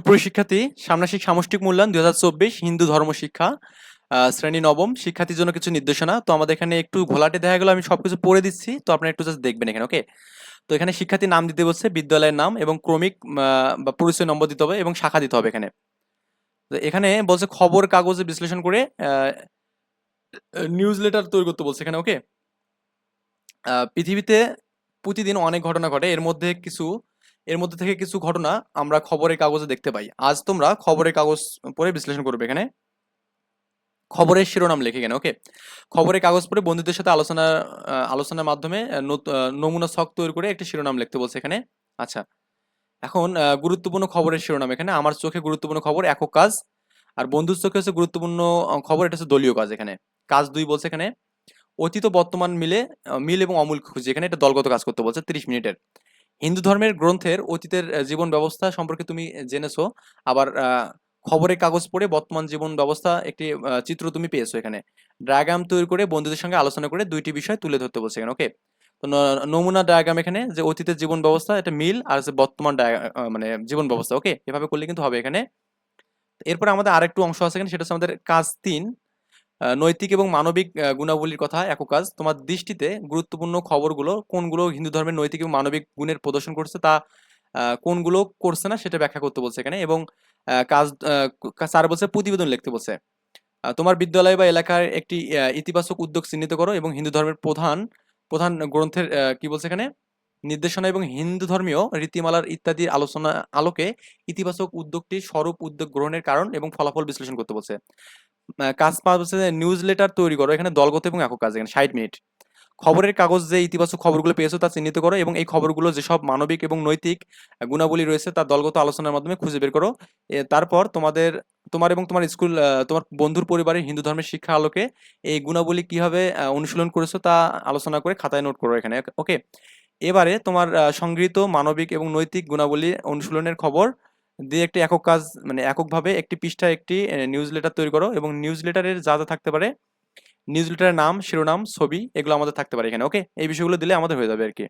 সুপ্রিয় শিক্ষার্থী, ষান্মাসিক সামষ্টিক মূল্যায়ন 2024 হিন্দু ধর্ম শিক্ষা শ্রেণী নবম শিক্ষার্থীর জন্য কিছু নির্দেশনা। তো আমাদের এখানে একটু ঘোলাটে দেখা গেল, আমি সবকিছু পড়ে দিচ্ছি, তো আপনারা একটু জাস্ট দেখবেন এখানে। ওকে, তো এখানে শিক্ষার্থীর নাম দিতে বলছে, বিদ্যালয়ের নাম এবং ক্রমিক বা পরিচয় নম্বর দিতে হবে এবং শাখা দিতে হবে এখানে। তো এখানে বলছে খবর কাগজে বিশ্লেষণ করে নিউজ লেটার তৈরি করতে বলছে এখানে। ওকে, পৃথিবীতে প্রতিদিন অনেক ঘটনা ঘটে, এর মধ্যে থেকে কিছু ঘটনা আমরা খবরের কাগজে দেখতে পাই। আজ তোমরা খবরের কাগজ পড়ে বিশ্লেষণ করবে এখানে। খবরের শিরোনাম লেখে এখানে। ওকে, খবরের কাগজ পড়ে বন্ধুদের সাথে আলোচনার মাধ্যমে নমুনা ছক তৈরি করে একটি শিরোনাম লিখতে বলছে এখানে। আচ্ছা, এখন গুরুত্বপূর্ণ খবরের শিরোনাম এখানে। আমার চোখে গুরুত্বপূর্ণ খবর একক কাজ, আর বন্ধুর চোখে হচ্ছে গুরুত্বপূর্ণ খবর, এটা হচ্ছে দলীয় কাজ এখানে। কাজ 2 বলছে এখানে, অতীত ও বর্তমান মিল এবং অমূল খুঁজে, এখানে এটা দলগত কাজ করতে বলছে 30 মিনিটের। হিন্দু ধর্মের গ্রন্থের অতীতের জীবন ব্যবস্থা সম্পর্কে তুমি জেনেছো, আবার খবরের কাগজ পড়ে বর্তমান জীবন ব্যবস্থা একটি চিত্র তুমি পেয়েছো এখানে। ডায়াগ্রাম তৈরি করে বন্ধুদের সঙ্গে আলোচনা করে 2টি বিষয় তুলে ধরতে বলছে এখানে। ওকে, তো নমুনা ডায়াগ্রাম এখানে, যে অতীতের জীবন ব্যবস্থা এটা মিল, আর যে বর্তমান মানে জীবন ব্যবস্থা। ওকে, এভাবে করলে কিন্তু হবে এখানে। এরপরে আমাদের আরেকটু অংশ আছে এখানে, সেটা হচ্ছে আমাদের কাজ 3, নৈতিক এবং মানবিক গুণাবলীর কথা একক কাজ। তোমার দৃষ্টিতে গুরুত্বপূর্ণ খবরগুলো কোনগুলো হিন্দু ধর্মের নৈতিক এবং মানবিক গুণের প্রদর্শন করছে, তা কোনগুলো করছে না সেটা ব্যাখ্যা করতে বলছে এখানে। এবং কাজ 4 বলছে প্রতিবেদন লিখতে বলছে। তোমার বিদ্যালয় বা এলাকার একটি ইতিবাচক উদ্যোগ চিহ্নিত করো এবং হিন্দু ধর্মের প্রধান প্রধান গ্রন্থের কি বলছে এখানে, নির্দেশনা এবং হিন্দু ধর্মীয় রীতিমালার ইত্যাদি আলোচনা আলোকে ইতিবাচক উদ্যোগটি স্বরূপ উদ্যোগ গ্রহণের কারণ এবং ফলাফল বিশ্লেষণ করতে বলছে। কাজ 5 হচ্ছে নিউজ লেটার তৈরি করো, এখানে দলগত এবং একক কাজ এখানে 60 মিনিট। খবরের কাগজ যে ইতিবাচক খবরগুলো পেয়েছো তা চিহ্নিত করো এবং এই খবরগুলো যেসব মানবিক এবং নৈতিক গুণাবলী রয়েছে তা দলগত আলোচনার মাধ্যমে খুঁজে বের করো। তারপর তোমার এবং তোমার স্কুল, তোমার বন্ধুর পরিবারের হিন্দু ধর্মের শিক্ষা আলোকে এই গুণাবলী কিভাবে অনুশীলন করেছো তা আলোচনা করে খাতায় নোট করো এখানে। ওকে, এবারে তোমার সংগৃহীত মানবিক এবং নৈতিক গুণাবলী অনুশীলনের খবর দিয়ে একটি একক কাজ, মানে এককভাবে একটি পৃষ্ঠায় একটি নিউজ লেটার তৈরি করো এবং নিউজ লেটারের যা যা থাকতে পারে, নিউজ লেটারের নাম, শিরোনাম, ছবি, এগুলো আমাদের থাকতে পারে এখানে। ওকে, এই বিষয়গুলো দিলে আমাদের হয়ে যাবে আর কি।